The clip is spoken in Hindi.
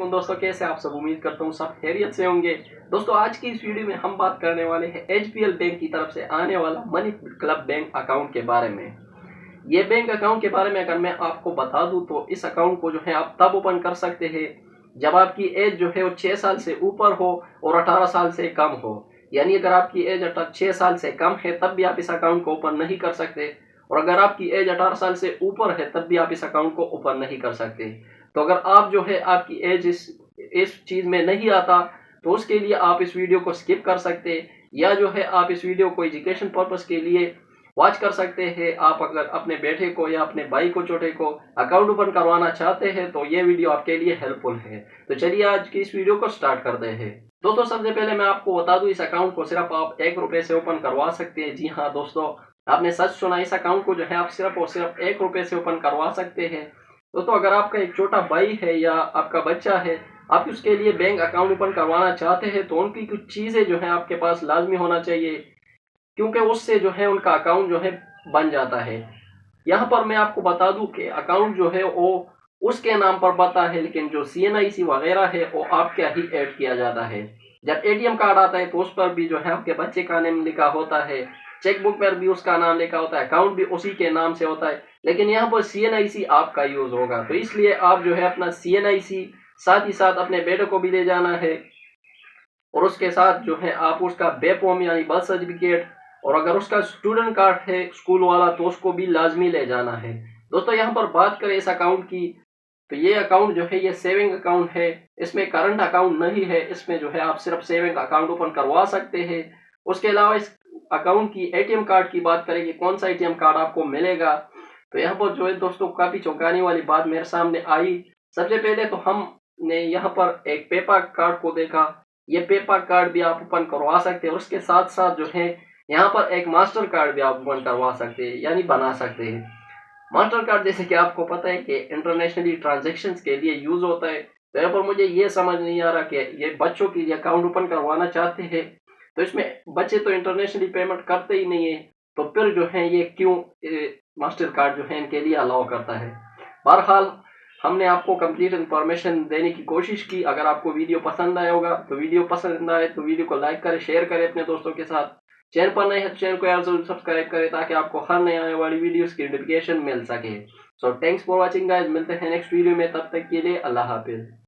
वालेकुम दोस्तों, कैसे आप सब। उम्मीद करता हूँ सब खैरियत से होंगे। दोस्तों आज की इस वीडियो में हम बात करने वाले हैं एचपीएल बैंक की तरफ से आने वाला मनी क्लब बैंक अकाउंट के बारे में। ये बैंक अकाउंट के बारे में अगर मैं आपको बता दूं तो इस अकाउंट को जो है आप तब ओपन कर सकते हैं जब आपकी एज जो है वो 6 साल से ऊपर हो और 18 साल से कम हो। यानी अगर आपकी एज 6 साल से कम है तब भी आप इस अकाउंट को ओपन नहीं कर सकते, और अगर आपकी एज 18 साल से ऊपर है तब भी आप इस अकाउंट को ओपन नहीं कर सकते। तो अगर आप जो है आपकी एज इस चीज में नहीं आता तो उसके लिए आप इस वीडियो को स्किप कर सकते, या जो है आप इस वीडियो को एजुकेशन पर्पस के लिए वॉच कर सकते हैं। आप अगर अपने बेटे को या अपने भाई को छोटे को अकाउंट ओपन करवाना चाहते हैं तो ये वीडियो आपके लिए हेल्पफुल है। तो चलिए आज की इस वीडियो को स्टार्ट करते हैं। दोस्तों सबसे पहले मैं आपको बता दूं, इस अकाउंट को सिर्फ आप ₹1 से ओपन करवा सकते हैं। जी हाँ दोस्तों, आपने सच सुना, इस अकाउंट को जो है आप सिर्फ और सिर्फ ₹1 से ओपन करवा सकते हैं। दोस्तों अगर आपका एक छोटा भाई है या आपका बच्चा है, आप उसके लिए बैंक अकाउंट ओपन करवाना चाहते हैं तो उनकी कुछ चीजें जो है आपके पास लाजमी होना चाहिए, क्योंकि उससे जो है उनका अकाउंट जो है बन जाता है। यहाँ पर मैं आपको बता दूं कि अकाउंट जो है वो उसके नाम पर बनता है, लेकिन जो सीएनआईसी वगैरह है वो आपके ही ऐड किया जाता है। जब एटीएम कार्ड आता है तो उस पर भी जो है आपके बच्चे का नाम लिखा होता है, चेकबुक पर भी उसका नाम लिखा होता है, अकाउंट भी उसी के नाम से होता है, लेकिन यहाँ पर सीएनआईसी आपका यूज होगा। तो इसलिए आप जो है अपना सीएनआईसी साथ ही साथ अपने बेटे को भी ले जाना है, और उसके साथ जो है आप उसका बेपॉम यानी बर्थ सर्टिफिकेट, और अगर उसका स्टूडेंट कार्ड है स्कूल वाला तो उसको भी लाजमी ले जाना है। दोस्तों यहाँ पर बात करें इस अकाउंट की, तो ये अकाउंट जो है ये सेविंग अकाउंट है, इसमें करंट अकाउंट नहीं है। इसमें जो है आप सिर्फ सेविंग अकाउंट ओपन करवा सकते हैं। उसके अलावा इस अकाउंट की एटीएम कार्ड की बात करें कि कौन सा एटीएम कार्ड आपको मिलेगा, तो यहाँ पर जो है दोस्तों काफी चौंकाने वाली बात मेरे सामने आई। सबसे पहले तो हमने यहाँ पर एक पेपर कार्ड को देखा। ये पेपर कार्ड भी आप ओपन करवा सकते हैं, और उसके साथ साथ जो है यहाँ पर एक मास्टर कार्ड भी आप ओपन करवा सकते हैं यानी बना सकते हैं। मास्टर कार्ड जैसे कि आपको पता है कि इंटरनेशनली ट्रांजैक्शंस के लिए यूज होता है। तो यहाँ पर मुझे ये समझ नहीं आ रहा कि ये बच्चों के लिए अकाउंट ओपन करवाना चाहते हैं तो इसमें बच्चे तो इंटरनेशनली पेमेंट करते ही नहीं है, तो फिर जो है ये क्यों मास्टर कार्ड जो है इनके लिए अलाउ करता है। बहरहाल हमने आपको कंप्लीट इंफॉर्मेशन देने की कोशिश की। अगर आपको वीडियो पसंद आया होगा तो वीडियो पसंद आए तो वीडियो को लाइक करें, शेयर करें अपने दोस्तों के साथ। चैनल पर नए हैं तो चैनल को यार जरूर सब्सक्राइब करें ताकि आपको हर नए आने वाली वीडियोस की नोटिफिकेशन मिल सके। So thanks for watching guys, मिलते हैं नेक्स्ट वीडियो में, तब तक के लिए अल्लाह हाफिज।